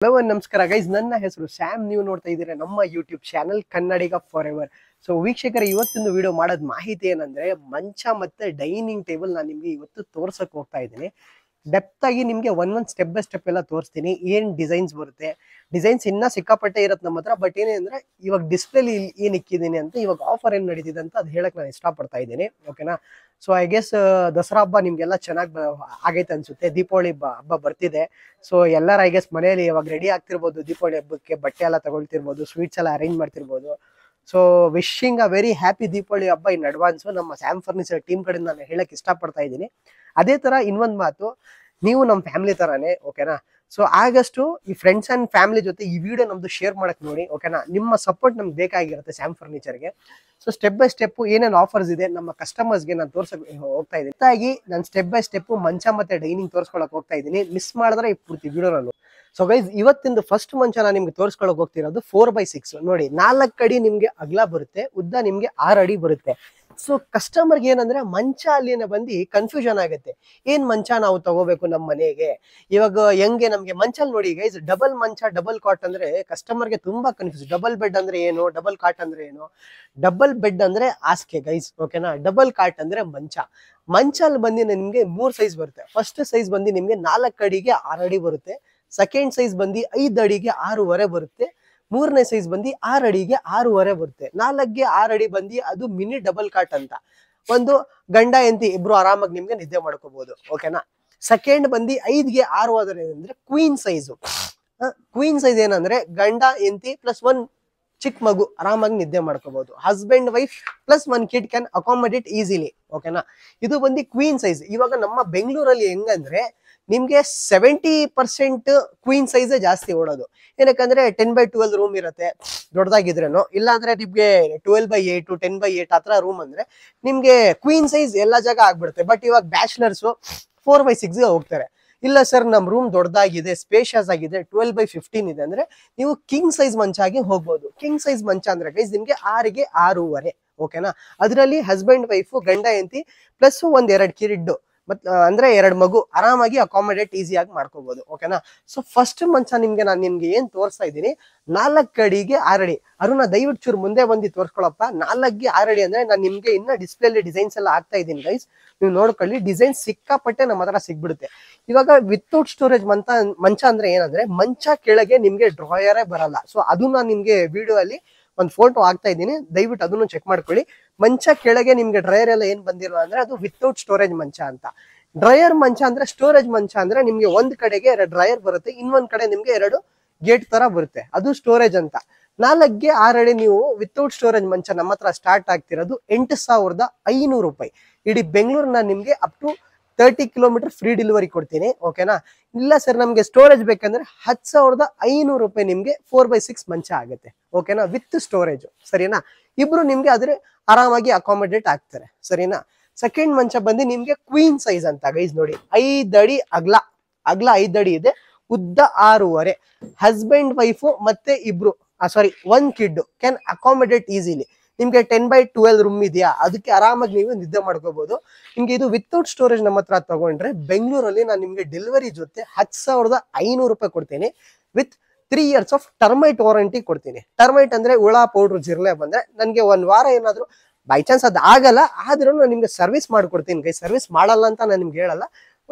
Hello ನಮಸ್ಕಾರ guys, ನನ್ನ ಹೆಸರು ಸ್ಯಾಮ್. ನೀವು ನೋಡ್ತಾ ಇದ್ದೀರಾ ನಮ್ಮ YouTube channel Kannadiga for ever. So ವೀಕ್ಷಕರ, ಇವತ್ತಿನ ವಿಡಿಯೋ ಮಾಡೋದ್ ಮಾಹಿತಿ ಏನಂದ್ರೆ ಮಂಚ ಮತ್ತೆ ಡೈನಿಂಗ್ ಟೇಬಲ್ ನಾನು ನಿಮ್ಗೆ ಇವತ್ತು ತೋರ್ಸಕ್ ಹೋಗ್ತಾ ಇದ್ದೀನಿ. ಡೆಪ್ತ್ ಆಗಿ ನಿಮ್ಗೆ ಒಂದೊಂದು ಸ್ಟೆಪ್ ಬೈ ಸ್ಟೆಪ್ ಎಲ್ಲ ತೋರಿಸ್ತೀನಿ. ಏನ್ ಡಿಸೈನ್ಸ್ ಬರುತ್ತೆ, ಡಿಸೈನ್ಸ್ ಇನ್ನ ಸಿಕ್ಕಾಪಟ್ಟೆ ಇರುತ್ತೆ ನಮ್ಮ ಹತ್ರ. ಬಟ್ ಏನೇಂದ್ರೆ ಇವಾಗ ಡಿಸ್ಪ್ಲೇಲಿ ಏನ್ ಇಕ್ಕಿದ್ದೀನಿ ಅಂತ, ಇವಾಗ ಆಫರ್ ಏನ್ ನಡೀತಿದೆ ಅಂತ ಅದು ಹೇಳಕ್ ನಾನು ಇಷ್ಟಪಡ್ತಾ ಇದ್ದೀನಿ. ಓಕೆನಾ? ಸೊ ಐ ಗೆಸ್ ದಸರಾ ಹಬ್ಬ ನಿಮ್ಗೆಲ್ಲ ಚೆನ್ನಾಗಿ ಆಗೈತೆ ಅನ್ಸುತ್ತೆ. ದೀಪಾವಳಿ ಹಬ್ಬ ಬರ್ತಿದೆ. ಸೊ ಎಲ್ಲರೂ ಐ ಗೆಸ್ ಮನೆಯಲ್ಲಿ ಇವಾಗ ರೆಡಿ ಆಗ್ತಿರ್ಬೋದು. ದೀಪಾವಳಿ ಹಬ್ಬಕ್ಕೆ ಬಟ್ಟೆ ಎಲ್ಲ ತಗೊಳ್ತಿರ್ಬೋದು, ಸ್ವೀಟ್ಸ್ ಎಲ್ಲ ಅರೇಂಜ್ ಮಾಡ್ತಿರ್ಬೋದು. So wishing a very happy Deepavali ಹಬ್ಬ ಇನ್ ಅಡ್ವಾನ್ಸ್ ನಮ್ಮ ಸ್ಯಾಮ್ ಫರ್ನಿಚರ್ ಟೀಮ್ ಕಡೆ ನಾನು ಹೇಳಕ್ ಇಷ್ಟಪಡ್ತಾ ಇದ್ದೀನಿ. ಅದೇ ತರ ಇನ್ನೊಂದು ಮಾತು, ನೀವು ನಮ್ಮ ಫ್ಯಾಮಿಲಿ ತರಾನೇ. ಓಕೆನಾ? ಸೊ ಆಗಷ್ಟು ಈ ಫ್ರೆಂಡ್ಸ್ ಅಂಡ್ ಫ್ಯಾಮಿಲಿ ಜೊತೆ ಈ ವಿಡಿಯೋ ನಮ್ದು ಶೇರ್ ಮಾಡಕ್ ನೋಡಿ. ಓಕೆನಾ? ನಿಮ್ಮ ಸಪೋರ್ಟ್ ನಮ್ಗೆ ಬೇಕಾಗಿರುತ್ತೆ ಸ್ಯಾಮ್ ಫರ್ನಿಚರ್ಗೆ. ಸೊ ಸ್ಟೆಪ್ ಬೈ ಸ್ಟೆಪ್ ಏನೇನು ಆಫರ್ಸ್ ಇದೆ ನಮ್ಮ ಕಸ್ಟಮರ್ಸ್ಗೆ ನಾನು ತೋರ್ಸಕ್ ಹೋಗ್ತಾ ಇದ್ದೀನಿ. ಹಾಗಾಗಿ ನಾನು ಸ್ಟೆಪ್ ಬೈ ಸ್ಟೆಪ್ ಮಂಚ ಮತ್ತೆ ಡೈನಿಂಗ್ ತೋರಿಸ್ಕೊಳಕ್ ಹೋಗ್ತಾ ಇದ್ದೀನಿ. ಮಿಸ್ ಮಾಡಿದ್ರೆ ಈ ಪೂರ್ತಿ ವಿಡಿಯೋ ನಾನು. ಸೊ ಗೈಸ್, ಇವತ್ತಿಂದು ಫಸ್ಟ್ ಮಂಚ ನಾನು ನಿಮ್ಗೆ ತೋರಿಸ್ಕೊಳಕ್ ಹೋಗ್ತಿರೋದು 4x6. ನೋಡಿ, 4 ಅಡಿ ನಿಮ್ಗೆ ಅಗಲ ಬರುತ್ತೆ, ಉದ್ದ ನಿಮ್ಗೆ 6 ಅಡಿ ಬರುತ್ತೆ. ಸೊ ಕಸ್ಟಮರ್ಗೆ ಏನಂದ್ರೆ ಮಂಚ ಅಲ್ಲಿನ ಬಂದು ಕನ್ಫ್ಯೂಷನ್ ಆಗುತ್ತೆ. ಏನ್ ಮಂಚ ನಾವು ತಗೋಬೇಕು ನಮ್ಮ ಮನೆಗೆ. ಇವಾಗ ಹೆಂಗೆ ನಮ್ಗೆ ಮಂಚಲ್ ನೋಡಿ ಗೈಸ್, ಡಬಲ್ ಮಂಚ ಡಬಲ್ ಕಾಟ್ ಅಂದ್ರೆ ಕಸ್ಟಮರ್ಗೆ ತುಂಬಾ ಕನ್ಫ್ಯೂಸ್. ಡಬಲ್ ಬೆಡ್ ಅಂದ್ರೆ ಏನು, ಡಬಲ್ ಕಾಟ್ ಅಂದ್ರೆ ಏನು. ಡಬಲ್ ಬೆಡ್ ಅಂದ್ರೆ ಹಾಸಿಗೆ ಗೈಸ್. ಓಕೆನಾ? ಡಬಲ್ ಕಾಟ್ ಅಂದ್ರೆ ಮಂಚ. ಮಂಚಲ್ಲಿ ಬಂದು ನಿಮ್ಗೆ 3 ಸೈಜ್ ಬರುತ್ತೆ. ಫಸ್ಟ್ ಸೈಜ್ ಬಂದು ನಿಮ್ಗೆ 4 ಅಡಿಗೆ 6 ಅಡಿ ಬರುತ್ತೆ. ಸೆಕೆಂಡ್ ಸೈಜ್ ಬಂದು 5 ಅಡಿಗೆ 6.5 ಬರುತ್ತೆ. ಮೂರನೇ ಸೈಜ್ ಬಂದು 6 ಅಡಿಗೆ 6.5 ಬರುತ್ತೆ. 4ಗೆ 6 ಅಡಿ ಬಂದು ಅದು ಮಿನಿ ಡಬಲ್ ಕಾಟ್ ಅಂತ. ಒಂದು ಗಂಡ ಹೆಂಡತಿ ಇಬ್ರು ಆರಾಮಾಗಿ ನಿಮ್ಗೆ ನಿದ್ದೆ ಮಾಡ್ಕೋಬಹುದು. ಓಕೆನಾ? ಸೆಕೆಂಡ್ ಬಂದು 5ಗೆ 6 ಹೋದ್ರೆ ಅಂದ್ರೆ ಕ್ವೀನ್ ಸೈಜು. ಕ್ವೀನ್ ಸೈಜ್ ಏನಂದ್ರೆ ಗಂಡ ಹೆಂಡತಿ ಪ್ಲಸ್ 1 ಚಿಕ್ಕ ಮಗು ಆರಾಮಾಗಿ ನಿದ್ದೆ ಮಾಡ್ಕೋಬಹುದು. Husband wife plus 1 kid can accommodate easily. ಓಕೆನಾ? ಇದು ಬಂದು ಕ್ವೀನ್ ಸೈಜ್. ಇವಾಗ ನಮ್ಮ ಬೆಂಗಳೂರಲ್ಲಿ ಹೆಂಗಂದ್ರೆ ನಿಮ್ಗೆ 70% ಕ್ವೀನ್ ಸೈಜ್ ಜಾಸ್ತಿ ಓಡೋದು. ಏನಕ್ಕಂದ್ರೆ 10x12 ರೂಮ್ ಇರುತ್ತೆ ದೊಡ್ಡದಾಗಿದ್ರೇನು. ಇಲ್ಲ ಅಂದ್ರೆ ನಿಮ್ಗೆ 12x8 10x8 ಆತರ ರೂಮ್ ಅಂದ್ರೆ ನಿಮ್ಗೆ ಕ್ವೀನ್ ಸೈಜ್ ಎಲ್ಲಾ ಜಾಗ ಆಗ್ಬಿಡುತ್ತೆ. ಬಟ್ ಇವಾಗ ಬ್ಯಾಚುಲರ್ಸ್ 4x6 ಹೋಗ್ತಾರೆ. ಇಲ್ಲ ಸರ್, ನಮ್ ರೂಮ್ ದೊಡ್ಡದಾಗಿದೆ, ಸ್ಪೇಷಿಯಸ್ ಆಗಿದೆ, 12x15 ಇದೆ ಅಂದ್ರೆ ನೀವು ಕಿಂಗ್ ಸೈಜ್ ಮಂಚ ಆಗಿ ಹೋಗ್ಬೋದು. ಕಿಂಗ್ ಸೈಜ್ ಮಂಚ ಅಂದ್ರೆ ಗೈಸ್ ನಿಮ್ಗೆ 6ಗೆ 6.5. ಓಕೆನಾ? ಅದರಲ್ಲಿ ಹಸ್ಬೆಂಡ್ ವೈಫ್ ಗಂಡ ಹೆಂಡತಿ ಪ್ಲಸ್ 1-2 ಕಿಡ್ ಅಂದ್ರೆ 2 ಮಗು ಆರಾಮಾಗಿ ಅಕಾಮಡೇಟ್ ಈಸಿಯಾಗಿ ಮಾಡ್ಕೋಬಹುದು. ಓಕೆನಾ? ಸೊ ಫಸ್ಟ್ ಮಂಚ ನಿಮ್ಗೆ ಏನ್ ತೋರಿಸ್ತಾ ಇದ್ದೀನಿ, 4 ಅಡಿಗೆ 6 ಅಡಿ. ಅರುಣ ದಯವಿಟ್ಟು ಚೂರು ಮುಂದೆ ಬಂದು ತೋರ್ಸ್ಕೊಳಪ್ಪ. 4ಗೆ 6 ಅಡಿ ಅಂದ್ರೆ ನಾನು ನಿಮ್ಗೆ ಇನ್ನ ಡಿಸ್ಪ್ಲೇಲಿ ಡಿಸೈನ್ಸ್ ಎಲ್ಲ ಆಗ್ತಾ ಇದ್ದೀನಿ ಗೈಸ್. ನೀವು ನೋಡ್ಕೊಳ್ಳಿ, ಡಿಸೈನ್ ಸಿಕ್ಕಾಪಟ್ಟೆ ನಮ್ಮ ಹತ್ರ ಸಿಗ್ಬಿಡುತ್ತೆ. ಇವಾಗ ವಿತೌಟ್ ಸ್ಟೋರೇಜ್ ಮಂಚ ಅಂದ್ರೆ ಏನಂದ್ರೆ ಮಂಚ ಕೆಳಗೆ ನಿಮ್ಗೆ ಡ್ರಾಯರೇ ಬರಲ್ಲ. ಸೊ ಅದು ನಾನು ನಿಮ್ಗೆ ವಿಡಿಯೋ ಅಲ್ಲಿ ಒಂದು ಫೋಟೋ ಆಗ್ತಾ ಇದ್ದೀನಿ, ದಯವಿಟ್ಟು ಅದನ್ನು ಚೆಕ್ ಮಾಡ್ಕೊಳ್ಳಿ. ಮಂಚ ಕೆಳಗೆ ನಿಮ್ಗೆ ಡ್ರೈಯರ್ ಎಲ್ಲ ಏನ್ ಬಂದಿರೋ ಅಂದ್ರೆ ಅದು ವಿತೌಟ್ ಸ್ಟೋರೇಜ್ ಮಂಚ ಅಂತ. ಡ್ರೈಯರ್ ಮಂಚ ಅಂದ್ರೆ ಸ್ಟೋರೇಜ್ ಮಂಚ ಅಂದ್ರೆ ನಿಮ್ಗೆ ಒಂದ್ ಕಡೆಗೆ 2 ಡ್ರೈಯರ್ ಬರುತ್ತೆ, ಇನ್ನೊಂದ್ ಕಡೆ ನಿಮ್ಗೆ 2 ಗೇಟ್ ತರ ಬರುತ್ತೆ, ಅದು ಸ್ಟೋರೇಜ್ ಅಂತ. 4ಗೆ 6 ಅಡಿ ನೀವು ವಿತೌಟ್ ಸ್ಟೋರೇಜ್ ಮಂಚ ನಮ್ಮ ಹತ್ರ ಸ್ಟಾರ್ಟ್ ಆಗ್ತಿರೋದು 8,500 ರೂಪಾಯಿ. ಇಡೀ ಬೆಂಗಳೂರಿನ ನಿಮ್ಗೆ up to 30 kilometre free delivery ಕೊಡ್ತೀನಿ. ಓಕೆನಾ? ಇಲ್ಲ ಸರ್ ನಮ್ಗೆ ಸ್ಟೋರೇಜ್ ಬೇಕಂದ್ರೆ 10,500 ರೂಪಾಯಿ ನಿಮ್ಗೆ 4x6 ಮಂಚ ಆಗುತ್ತೆ. ಓಕೆನಾ? With storage. ಸರಿನಾ? ಇಬ್ರು ನಿಮ್ಗೆ ಆದ್ರೆ ಆರಾಮಾಗಿ ಅಕಾಮಡೇಟ್ ಆಗ್ತಾರೆ. ಸರಿನಾ? ಸೆಕೆಂಡ್ ಮಂಚ ಬಂದು ನಿಮ್ಗೆ ಕ್ವೀನ್ ಸೈಜ್ ಅಂತ ಗೈಸ್. ನೋಡಿ, 5 ಅಡಿ ಅಗಲ 5 ಅಡಿ ಇದೆ, ಉದ್ದ 6.5. ಹಸ್ಬೆಂಡ್ ವೈಫ್ ಮತ್ತೆ ಇಬ್ರು 1 ಕಿಡ್ ಕ್ಯಾನ್ ಅಕಾಮಡೇಟ್ ಈಸಿಲಿ. ನಿಮ್ಗೆ 10x12 ರೂಮ್ ಇದೆಯಾ, ಅದಕ್ಕೆ ಆರಾಮಾಗಿ ನೀವು ನಿದ್ದೆ ಮಾಡ್ಕೋಬಹುದು. ನಿಮ್ಗೆ ಇದು ವಿತೌಟ್ ಸ್ಟೋರೇಜ್ ನಮ್ಮ ಹತ್ರ ತಗೊಂಡ್ರೆ ಬೆಂಗಳೂರಲ್ಲಿ ನಾನು ನಿಮ್ಗೆ ಡೆಲಿವರಿ ಜೊತೆ 10,500 ರೂಪಾಯಿ ಕೊಡ್ತೀನಿ. With 3 years of termite warranty ಕೊಡ್ತೀನಿ. ಟರ್ಮೈಟ್ ಅಂದ್ರೆ ಹುಳ ಪೌಡ್ರು ಜಿರ್ಲೆ ಬಂದ್ರೆ ನನ್ಗೆ 1 ವಾರ ಏನಾದ್ರು ಬೈ ಚಾನ್ಸ್ ಅದು ಆಗಲ್ಲ ಆದ್ರೂ ನಾನು ನಿಮ್ಗೆ ಸರ್ವಿಸ್ ಮಾಡ್ಕೊಡ್ತೀನಿ ಗೈ. ಸರ್ವಿಸ್ ಮಾಡಲ್ಲ ಅಂತ ನಾನು ನಿಮ್ಗೆ ಹೇಳಲ್ಲ.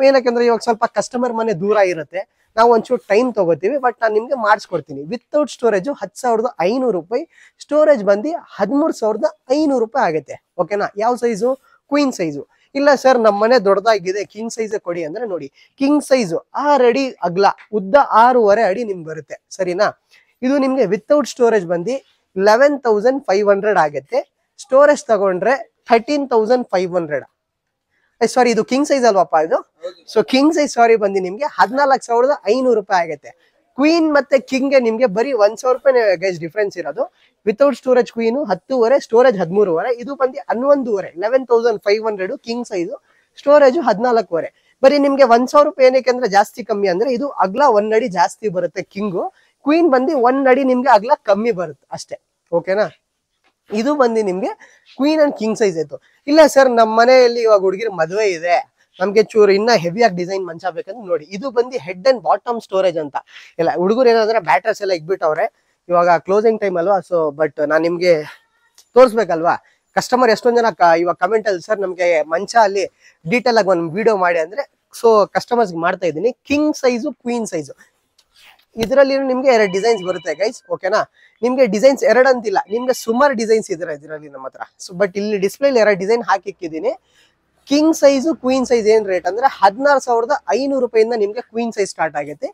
ಏನಕ್ಕಂದ್ರೆ ಇವಾಗ ಸ್ವಲ್ಪ ಕಸ್ಟಮರ್ ಮನೆ ದೂರ ಇರುತ್ತೆ, ನಾವು ಒಂಚೂರು ಟೈಮ್ ತಗೋತೀವಿ. ಬಟ್ ನಾನು ನಿಮ್ಗೆ ಮಾಡಿಸ್ಕೊಡ್ತೀನಿ. ವಿತೌಟ್ ಸ್ಟೋರೇಜ್ 10,500 ರೂಪಾಯಿ. ಸ್ಟೋರೇಜ್ ಬಂದು 13,500 ರೂಪಾಯಿ ಆಗುತ್ತೆ. ಓಕೆನಾ? ಯಾವ ಸೈಜು? Queen size. ಇಲ್ಲ ಸರ್ ನಮ್ಮ ಮನೆ ದೊಡ್ಡದಾಗಿದೆ, ಕಿಂಗ್ ಸೈಜ್ ಕೊಡಿ ಅಂದ್ರೆ ನೋಡಿ, ಕಿಂಗ್ ಸೈಜು 6 ಅಡಿ ಅಗಲ, ಉದ್ದ 6.5 ಅಡಿ ನಿಮ್ಗೆ ಬರುತ್ತೆ. ಸರಿನಾ? ಇದು ನಿಮ್ಗೆ ವಿತೌಟ್ ಸ್ಟೋರೇಜ್ ಬಂದು 11,500 ಆಗುತ್ತೆ. ಸ್ಟೋರೇಜ್ ತಗೊಂಡ್ರೆ 13,500. ಸಾರಿ, ಇದು ಕಿಂಗ್ ಸೈಜ್ ಅಲ್ವಪ್ಪ ಇದು. ಸೊ ಕಿಂಗ್ ಸೈಜ್ ಬಂದು ನಿಮ್ಗೆ 14,500 ರೂಪಾಯಿ ಆಗುತ್ತೆ. ಕ್ವೀನ್ ಮತ್ತೆ ಕಿಂಗ್ ಗೆ ನಿಮ್ಗೆ ಬರೀ 1,000 ರೂಪಾಯಿ ಗೈಸ್ ಡಿಫ್ರೆನ್ಸ್ ಇರೋದು. Without storage queen 10.5, storage 13.5. ಇದು ಬಂದು 11.5, 11,500 ಕಿಂಗ್ ಸೈಜು. ಸ್ಟೋರೇಜ್ 14.5. ಬರೀ ನಿಮ್ಗೆ 1,000 ರೂಪಾಯಿ ಏನಕ್ಕೆ ಅಂದ್ರೆ ಜಾಸ್ತಿ ಕಮ್ಮಿ ಅಂದ್ರೆ ಇದು ಅಗ್ಲ 1 ಅಡಿ ಜಾಸ್ತಿ ಬರುತ್ತೆ ಕಿಂಗು. ಕ್ವೀನ್ ಬಂದು 1 ಅಡಿ ನಿಮ್ಗೆ ಅಗ್ಲ ಕಮ್ಮಿ ಬರುತ್ತೆ ಅಷ್ಟೇ. ಓಕೆನಾ? ಇದು ಬಂದು ನಿಮ್ಗೆ ಕ್ವೀನ್ ಅಂಡ್ ಕಿಂಗ್ ಸೈಜ್ ಆಯ್ತು. ಇಲ್ಲ ಸರ್ ನಮ್ಮ ಮನೆಯಲ್ಲಿ ಇವಾಗ ಹುಡುಗಿರ್ ಮದುವೆ ಇದೆ, ನಮ್ಗೆ ಚೂರು ಇನ್ನ ಹೆವಿಯಾಗಿ ಡಿಸೈನ್ ಮಂಚ ಬೇಕಂದ್ರೆ ನೋಡಿ, ಇದು ಬಂದು ಹೆಡ್ ಅಂಡ್ ಬಾಟಮ್ ಸ್ಟೋರೇಜ್ ಅಂತ. ಇಲ್ಲ ಹುಡುಗರು ಏನಂದ್ರೆ ಬ್ಯಾಟ್ರಸ್ ಎಲ್ಲ ಇಟ್ಬಿಟ್ಟವ್ರೆ, ಇವಾಗ ಕ್ಲೋಸಿಂಗ್ ಟೈಮ್ ಅಲ್ವಾ. ಸೊ ಬಟ್ ನಾನ್ ನಿಮ್ಗೆ ತೋರಿಸ್ಬೇಕಲ್ವಾ, ಕಸ್ಟಮರ್ ಎಷ್ಟೊಂದ್ ಜನ ಇವಾಗ ಕಮೆಂಟ್ ಅಲ್ಲಿ ಸರ್ ನಮ್ಗೆ ಮಂಚ ಅಲ್ಲಿ ಡೀಟೇಲ್ ಆಗಿ ಒಂದು ವಿಡಿಯೋ ಮಾಡಿ ಅಂದ್ರೆ, ಸೊ ಕಸ್ಟಮರ್ಸ್ ಮಾಡ್ತಾ ಇದ್ದೀನಿ. ಕಿಂಗ್ ಸೈಜು ಕ್ವೀನ್ ಸೈಜು ಇದರಲ್ಲಿ ನಿಮ್ಗೆ 2 ಡಿಸೈನ್ಸ್ ಬರುತ್ತೆ ಗೈಸ್, ಓಕೆನಾ. ನಿಮ್ಗೆ ಡಿಸೈನ್ಸ್ 2 ಅಂತಿಲ್ಲ, ನಿಮ್ಗೆ ಸುಮಾರು ಡಿಸೈನ್ಸ್ ಇದ್ರೆ ಇದರಲ್ಲಿ ನಮ್ಮ ಹತ್ರ. ಸೊ ಬಟ್ ಇಲ್ಲಿ ಡಿಸ್ಪ್ಲೇ 2 ಡಿಸೈನ್ ಹಾಕಿಕ್ಕಿದ್ದೀನಿ. ಕಿಂಗ್ ಸೈಜು ಕ್ವೀನ್ ಸೈಜ್ ಏನ್ ರೇಟ್ ಅಂದ್ರೆ 16,500 ರೂಪಾಯಿಂದ ನಿಮ್ಗೆ ಕ್ವೀನ್ ಸೈಜ್ ಸ್ಟಾರ್ಟ್ ಆಗುತ್ತೆ.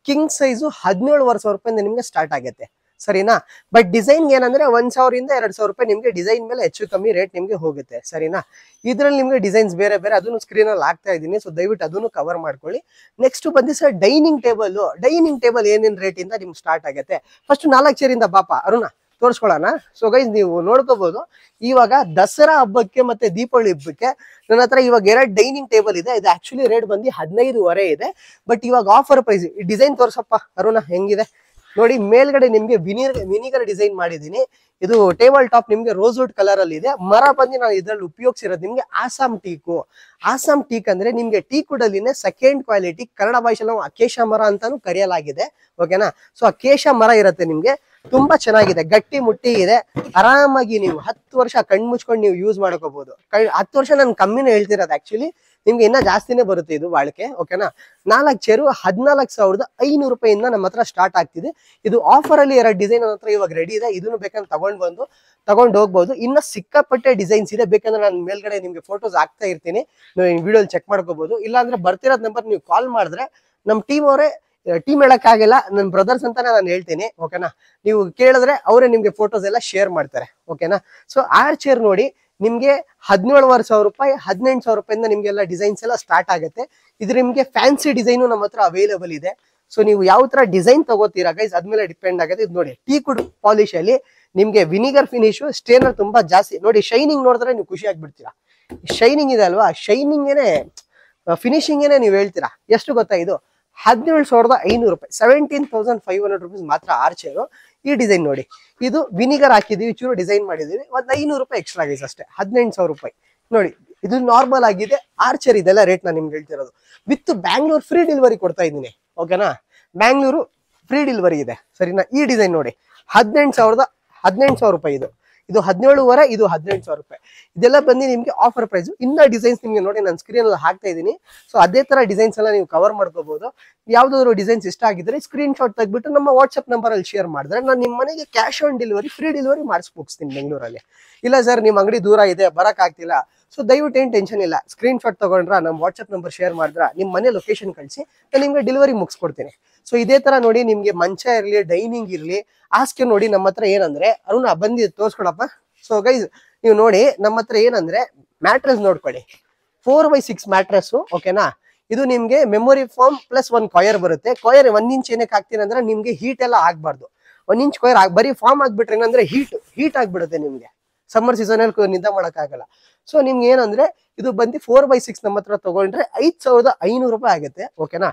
ಕಿಂಗ್ ಸೈಜು 17,500 ರೂಪಾಯಿಂದ ನಿಮ್ಗೆ ಸ್ಟಾರ್ಟ್ ಆಗುತ್ತೆ, ಸರಿನಾ. ಬಟ್ ಡಿಸೈನ್ ಏನಂದ್ರೆ 1,000 ಇಂದ 2,000 ರೂಪಾಯಿ ನಿಮ್ಗೆ ಡಿಸೈನ್ ಮೇಲೆ ಹೆಚ್ಚು ಕಮ್ಮಿ ರೇಟ್ ನಿಮ್ಗೆ ಹೋಗುತ್ತೆ, ಸರಿನಾ. ಇದ್ರಲ್ಲಿ ನಿಮ್ಗೆ ಡಿಸೈನ್ಸ್ ಬೇರೆ ಬೇರೆ, ಅದನ್ನು ಸ್ಕ್ರೀನ್ ಅಲ್ಲಿ ಹಾಕ್ತಾ ಇದ್ದೀನಿ. ಸೊ ದಯವಿಟ್ಟು ಅದನ್ನು ಕವರ್ ಮಾಡ್ಕೊಳ್ಳಿ. ನೆಕ್ಸ್ಟ್ ಬಂದು ಸರ್ ಡೈನಿಂಗ್ ಟೇಬಲ್ ಏನೇನ್ ರೇಟ್ ಇಂದ ನಿಮ್ಗೆ ಸ್ಟಾರ್ಟ್ ಆಗುತ್ತೆ. ಫಸ್ಟ್ 4 ಚೇರಿಂದ ಬಾಪ ಅರುಣ ತೋರಿಸ್ಕೊಳ್ಳೋಣ. ಸೊ ಗೈಸ್ ನೀವು ನೋಡ್ಕೋಬಹುದು, ಇವಾಗ ದಸರಾ ಹಬ್ಬಕ್ಕೆ ಮತ್ತೆ ದೀಪಾವಳಿ ಹಬ್ಬಕ್ಕೆ ನನ್ನ ಹತ್ರ ಇವಾಗ 2 ಡೈನಿಂಗ್ ಟೇಬಲ್ ಇದೆ. ಇದು ಆಕ್ಚುಲಿ ರೇಟ್ ಬಂದು 15,500 ಇದೆ. ಬಟ್ ಇವಾಗ ಆಫರ್ ಪ್ರೈಸ್. ಈ ಡಿಸೈನ್ ತೋರ್ಸಪ್ಪ ಅರುಣ ಹೆಂಗಿದೆ ನೋಡಿ. ಮೇಲ್ಗಡೆ ನಿಮ್ಗೆ ವಿನಿಗರ್ ಡಿಸೈನ್ ಮಾಡಿದೀನಿ. ಇದು ಟೇಬಲ್ ಟಾಪ್ ನಿಮ್ಗೆ ರೋಸ್ವುಡ್ ಕಲರ್ ಅಲ್ಲಿ ಇದೆ. ಮರ ಬಂದು ನಾನು ಇದ್ರಲ್ಲಿ ಉಪಯೋಗಿಸಿರೋದು ನಿಮ್ಗೆ ಆಸಾಮ್ ಟೀಕು. ಆಸಾಮ್ ಟೀಕ್ ಅಂದ್ರೆ ನಿಮ್ಗೆ ಟೀಕ್ ವುಡ್ ಅಲ್ಲಿನೇ ಸೆಕೆಂಡ್ ಕ್ವಾಲಿಟಿ, ಕನ್ನಡ ಭಾಷೆಯಲ್ಲಿ ನಾವು ಅಕೇಶ ಮರ ಅಂತಾನು ಕರೆಯಲಾಗಿದೆ, ಓಕೆನಾ. ಸೊ ಅಕೇಶ ಮರ ಇರುತ್ತೆ ನಿಮ್ಗೆ, ತುಂಬಾ ಚೆನ್ನಾಗಿದೆ, ಗಟ್ಟಿ ಮುಟ್ಟಿ ಇದೆ. ಆರಾಮಾಗಿ ನೀವು 10 ವರ್ಷ ಕಣ್ ಮುಚ್ಕೊಂಡು ನೀವು ಯೂಸ್ ಮಾಡ್ಕೋಬಹುದು. 10 ವರ್ಷ ನಾನು ಕಮ್ಮಿನೇ ಹೇಳ್ತಿರೋದು, ಆಕ್ಚುಲಿ ನಿಮ್ಗೆ ಇನ್ನ ಜಾಸ್ತಿನೇ ಬರುತ್ತೆ ಇದು ಬಾಳಿಕೆ, ಓಕೆನಾ. 4 ಚೇರು 14,500 ರೂಪಾಯಿಂದ ನಮ್ಮ ಹತ್ರ ಸ್ಟಾರ್ಟ್ ಆಗ್ತಿದೆ. ಇದು ಆಫರ್ ಅಲ್ಲಿ 2 ಡಿಸೈನ್ ನನ್ನ ಹತ್ರ ಇವಾಗ ರೆಡಿ ಇದೆ. ಇದನ್ನು ಬೇಕಂದ್ರೆ ತಗೊಂಡು ಹೋಗ್ಬಹುದು. ಇನ್ನ ಸಿಕ್ಕಾಪಟ್ಟೆ ಡಿಸೈನ್ಸ್ ಇದೆ, ಬೇಕಂದ್ರೆ ನಾನು ಮೇಲ್ಗಡೆ ನಿಮ್ಗೆ ಫೋಟೋಸ್ ಹಾಕ್ತಾ ಇರ್ತೀನಿ, ನೀವು ವಿಡಿಯೋಲಿ ಚೆಕ್ ಮಾಡ್ಕೋಬಹುದು. ಇಲ್ಲಾಂದ್ರೆ ಬರ್ತಿರೋದ್ ನಂಬರ್ ನೀವು ಕಾಲ್ ಮಾಡಿದ್ರೆ ನಮ್ ಟೀಮ್ ಹೇಳಕ್ಕಾಗಿಲ್ಲ, ನನ್ನ ಬ್ರದರ್ಸ್ ಅಂತಾನೆ ನಾನು ಹೇಳ್ತೀನಿ, ಓಕೆನಾ. ನೀವು ಕೇಳಿದ್ರೆ ಅವರೇ ನಿಮ್ಗೆ ಫೋಟೋಸ್ ಎಲ್ಲ ಶೇರ್ ಮಾಡ್ತಾರೆ, ಓಕೆನಾ. ಸೊ ಚೇರ್ ನೋಡಿ ನಿಮ್ಗೆ 17,500 ರೂಪಾಯಿ 18,000 ರೂಪಾಯಿಂದ ನಿಮ್ಗೆಲ್ಲ ಡಿಸೈನ್ಸ್ ಎಲ್ಲ ಸ್ಟಾರ್ಟ್ ಆಗುತ್ತೆ. ಇದು ನಿಮ್ಗೆ ಫ್ಯಾನ್ಸಿ ಡಿಸೈನು ನಮ್ಮ ಹತ್ರ ಅವೈಲೇಬಲ್ ಇದೆ. ಸೊ ನೀವು ಯಾವ ತರ ಡಿಸೈನ್ ತಗೋತೀರಾ ಗೈಸ್ ಅದ್ಮೇಲೆ ಡಿಪೆಂಡ್ ಆಗುತ್ತೆ. ಇದು ನೋಡಿ ಟೀಕ್ ವುಡ್ ಪಾಲಿಶ್ ಅಲ್ಲಿ ನಿಮ್ಗೆ ವಿನಿಗರ್ ಫಿನಿಶ್, ಸ್ಟೇನರ್ ತುಂಬಾ ಜಾಸ್ತಿ ನೋಡಿ. ಶೈನಿಂಗ್ ನೋಡಿದ್ರೆ ನೀವು ಖುಷಿ ಆಗ್ಬಿಡ್ತೀರಾ. ಶೈನಿಂಗ್ ಇದೆ ಅಲ್ವಾ, ಶೈನಿಂಗ್ ಏನೇ ಫಿನಿಶಿಂಗ್ ಏನೇ ನೀವು ಹೇಳ್ತೀರಾ. ಎಷ್ಟು ಗೊತ್ತಾ ಇದು 17,500 ರೂಪಾಯಿ, 17,500 ರುಪೀಸ್ ಮಾತ್ರ ಚೇರು. ಈ ಡಿಸೈನ್ ನೋಡಿ, ಇದು ವಿನಿಗರ್ ಹಾಕಿದೀವಿ, ಚೂರು ಡಿಸೈನ್ ಮಾಡಿದೀವಿ, 500 ರೂಪಾಯಿ ಎಕ್ಸ್ಟ್ರಾ ಗೈಸ್ ಅಷ್ಟೇ, 18,000 ರೂಪಾಯಿ ನೋಡಿ. ಇದು ನಾರ್ಮಲ್ ಆಗಿದೆ. ಚೇರ್ ಇದೆಲ್ಲ ರೇಟ್ ನಾನು ನಿಮ್ಗೆ ಹೇಳ್ತಿರೋದು. ವಿತ್ ಬ್ಯಾಂಗ್ಳೂರ್ ಫ್ರೀ ಡೆಲಿವರಿ ಕೊಡ್ತಾ ಇದ್ದೀನಿ, ಓಕೆನಾ. ಬ್ಯಾಂಗ್ಳೂರು ಫ್ರೀ ಡೆಲಿವರಿ ಇದೆ, ಸರಿನಾ. ಈ ಡಿಸೈನ್ ನೋಡಿ 18,000 ರೂಪಾಯಿ. ಇದು 17,500, ಇದು 18,000 ರೂಪಾಯಿ. ಇದೆಲ್ಲ ಬಂದು ನಿಮ್ಗೆ ಆಫರ್ ಪ್ರೈಸ್. ಇನ್ನ ಡಿಸೈನ್ಸ್ ನಿಮ್ಗೆ ನೋಡಿ ನಾನು ಸ್ಕ್ರೀನ್ ಅಲ್ಲಿ ಹಾಕ್ತಾ ಇದ್ದೀನಿ. ಸೊ ಅದೇ ತರ ಡಿಸೈನ್ಸ್ ಎಲ್ಲ ನೀವು ಕವರ್ ಮಾಡ್ಕೋಬಹುದು. ಯಾವ್ದಾದ್ರು ಡಿಸೈನ್ಸ್ ಇಷ್ಟ ಆಗಿದ್ರೆ ಸ್ಕ್ರೀನ್ ಶಾಟ್ ತೆಗ್ಬಿಟ್ಟು ನಮ್ಮ ವಾಟ್ಸ್ಆಪ್ ನಂಬರ್ ಅಲ್ಲಿ ಶೇರ್ ಮಾಡಿದ್ರೆ ನಾನು ನಿಮ್ಮ ಮನೆಗೆ cash on delivery free delivery ಮಾಡಿಸ್ಬೋಗ್ತೀನಿ ಬೆಂಗಳೂರಲ್ಲಿ. ಇಲ್ಲ ಸರ್ ನಿಮ್ಮ ಅಂಗಡಿ ದೂರ ಇದೆ ಬರಕ್ ಆಗ್ತಿಲ್ಲ, ಸೊ ದಯವಿಟ್ಟು ಏನ್ ಟೆನ್ಷನ್ ಇಲ್ಲ, ಸ್ಕ್ರೀನ್ ಶಾಟ್ ತಗೊಂಡ್ರ ನಮ್ಮ ವಾಟ್ಸ್ಆಪ್ ನಂಬರ್ ಶೇರ್ ಮಾಡಿದ್ರ ನಿಮ್ಮ ಮನೆ ಲೊಕೇಶನ್ ಕಳಿಸಿ ನಾನು ನಿಮ್ಗೆ ಡೆಲಿವರಿ ಮುಗಿಸ್ಕೊಡ್ತೀನಿ. ಸೊ ಇದೇ ತರ ನೋಡಿ ನಿಮ್ಗೆ ಮಂಚ ಇರ್ಲಿ, ಡೈನಿಂಗ್ ಇರ್ಲಿ, ಹಾಸಿಗೆ ನೋಡಿ ನಮ್ಮ ಹತ್ರ ಏನಂದ್ರೆ ಅರುಣ ಬಂದು ತೋರ್ಸ್ಕೊಡಪ್ಪ. ಸೊ ಗೈಸ್ ನೀವು ನೋಡಿ ನಮ್ಮ ಹತ್ರ ಏನಂದ್ರೆ ಮ್ಯಾಟ್ರೆಸ್ ನೋಡ್ಕೊಳ್ಳಿ, 4x6 ಮ್ಯಾಟ್ರೆಸ್, ಓಕೆನಾ. ಇದು ನಿಮ್ಗೆ ಮೆಮೊರಿ ಫಾರ್ಮ್ ಪ್ಲಸ್ 1 ಕಾಯರ್ ಬರುತ್ತೆ. ಕಾಯರ್ 1 ಇಂಚ್ ಏನಕ್ಕೆ ಹಾಕ್ತೀನಿ ಅಂದ್ರೆ ನಿಮ್ಗೆ ಹೀಟ್ ಎಲ್ಲ ಆಗ್ಬಾರ್ದು. 1 ಇಂಚ್ ಕಾಯರ್ ಬರೀ ಫಾರ್ಮ್ ಆಗ್ಬಿಟ್ರೆ ಏನಂದ್ರೆ ಹೀಟ್ ಆಗ್ಬಿಡುತ್ತೆ ನಿಮ್ಗೆ, ಸಮ್ಮರ್ ಸೀಸನ್ ಅಲ್ಲಿ ನಿದ್ದೆ ಮಾಡಕ್ ಆಗಲ್ಲ. ಸೊ ನಿಮ್ಗೆ ಏನಂದ್ರೆ ಇದು ಬಂದು 4x6 ನಮ್ಮ ಹತ್ರ ತಗೊಂಡ್ರೆ 5,500 ರೂಪಾಯಿ ಆಗುತ್ತೆ, ಓಕೆನಾ.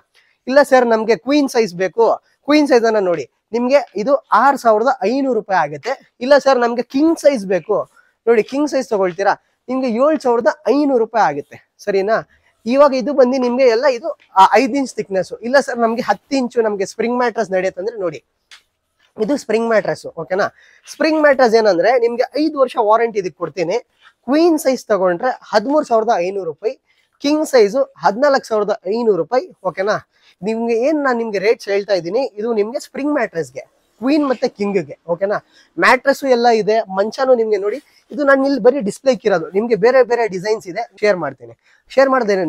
ಇಲ್ಲ ಸರ್ ನಮ್ಗೆ ಕ್ವೀನ್ ಸೈಜ್ ಬೇಕು, ಕ್ವೀನ್ ಸೈಜ್ ಅನ್ನ ನೋಡಿ ನಿಮ್ಗೆ ಇದು 6,500 ರೂಪಾಯಿ ಆಗುತ್ತೆ. ಇಲ್ಲ ಸರ್ ನಮ್ಗೆ ಕಿಂಗ್ ಸೈಜ್ ಬೇಕು ನೋಡಿ, ಕಿಂಗ್ ಸೈಜ್ ತಗೊಳ್ತೀರಾ ನಿಮ್ಗೆ 7,500 ರೂಪಾಯಿ ಆಗುತ್ತೆ, ಸರಿನಾ. ಇವಾಗ ಇದು ಬಂದು ನಿಮ್ಗೆ ಎಲ್ಲ ಇದು 5 ಇಂಚ್ ಥಿಕ್ನೆಸ್. ಇಲ್ಲ ಸರ್ ನಮ್ಗೆ 10 ಇಂಚು ನಮ್ಗೆ ಸ್ಪ್ರಿಂಗ್ ಮ್ಯಾಟ್ರಸ್ ನಡೆಯುತ್ತಂದ್ರೆ ನೋಡಿ ಇದು ಸ್ಪ್ರಿಂಗ್ ಮ್ಯಾಟ್ರಸ್, ಓಕೆನಾ. ಸ್ಪ್ರಿಂಗ್ ಮ್ಯಾಟ್ರಸ್ ಏನಂದ್ರೆ ನಿಮ್ಗೆ 5 ವರ್ಷ ವಾರಂಟಿ ಇದಕ್ಕೆ ಕೊಡ್ತೀನಿ. ಕ್ವೀನ್ ಸೈಜ್ ತಗೊಂಡ್ರೆ 13,500 ರೂಪಾಯಿ, ಕಿಂಗ್ ಸೈಜು 14,500 ರೂಪಾಯಿ, ಓಕೆನಾ. ನಿಮ್ಗೆ ನಾನು ನಿಮ್ಗೆ ರೇಟ್ಸ್ ಹೇಳ್ತಾ ಇದ್ದೀನಿ. ಇದು ನಿಮ್ಗೆ ಸ್ಪ್ರಿಂಗ್ ಮ್ಯಾಟ್ರೆಸ್ಗೆ, ಕ್ವೀನ್ ಮತ್ತೆ ಕಿಂಗ್ಗೆ, ಓಕೆನಾ. ಮ್ಯಾಟ್ರೆಸ್ ಎಲ್ಲ ಇದೆ, ಮಂಚನೂ ನಿಮ್ಗೆ ನೋಡಿ. ಇದು ನಾನು ಇಲ್ಲಿ ಬರೀ ಡಿಸ್ಪ್ಲೇ ಇಕ್ಕಿರೋದು, ನಿಮ್ಗೆ ಬೇರೆ ಬೇರೆ ಡಿಸೈನ್ಸ್ ಇದೆ, ಶೇರ್ ಮಾಡ್ತೇನೆ.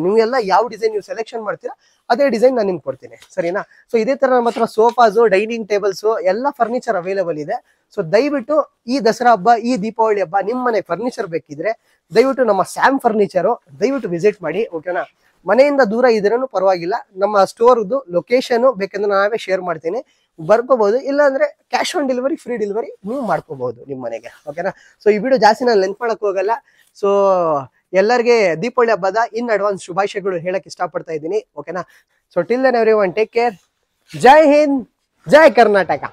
ನಿಮ್ಗೆಲ್ಲ ಯಾವ ಡಿಸೈನ್ ನೀವು ಸೆಲೆಕ್ಷನ್ ಮಾಡ್ತೀರಾ ಅದೇ ಡಿಸೈನ್ ನಾನು ನಿಮ್ಗೆ ಕೊಡ್ತೀನಿ, ಸರಿನಾ. ಸೊ ಇದೇ ತರ ನಮ್ಮ ಹತ್ರ ಸೋಫಾಸು, ಡೈನಿಂಗ್ ಟೇಬಲ್ಸ್ ಎಲ್ಲ ಫರ್ನಿಚರ್ ಅವೈಲೇಬಲ್ ಇದೆ. ಸೊ ದಯವಿಟ್ಟು ಈ ದಸರಾ ಹಬ್ಬ, ಈ ದೀಪಾವಳಿ ಹಬ್ಬ ನಿಮ್ಮ ಮನೆ ಫರ್ನಿಚರ್ ಬೇಕಿದ್ರೆ ದಯವಿಟ್ಟು ನಮ್ಮ ಸ್ಯಾಮ್ ಫರ್ನಿಚರು ದಯವಿಟ್ಟು ವಿಸಿಟ್ ಮಾಡಿ, ಓಕೆನಾ. ಮನೆಯಿಂದ ದೂರ ಇದ್ರೂ ಪರವಾಗಿಲ್ಲ, ನಮ್ಮ ಸ್ಟೋರ್ದು ಲೊಕೇಶನ್ ಬೇಕಂದ್ರೆ ನಾವೇ ಶೇರ್ ಮಾಡ್ತೀನಿ, ಬರ್ಕೋಬಹುದು. ಇಲ್ಲಾಂದ್ರೆ cash on delivery free delivery ನೀವು ಮಾಡ್ಕೋಬಹುದು ನಿಮ್ಮ ಮನೆಗೆ, ಓಕೆನಾ. ಸೊ ಈ ವಿಡಿಯೋ ಜಾಸ್ತಿ ನಾನು ಲೆಂತ್ ಮಾಡಕ್ ಹೋಗಲ್ಲ. ಸೊ ಎಲ್ಲರಿಗೆ ದೀಪಾವಳಿ ಹಬ್ಬದ ಇನ್ ಅಡ್ವಾನ್ಸ್ ಶುಭಾಶಯಗಳು ಹೇಳಕ್ ಇಷ್ಟಪಡ್ತಾ ಇದ್ದೀನಿ, ಓಕೆನಾ. So till then everyone take care. Jai Hind, Jai Karnataka.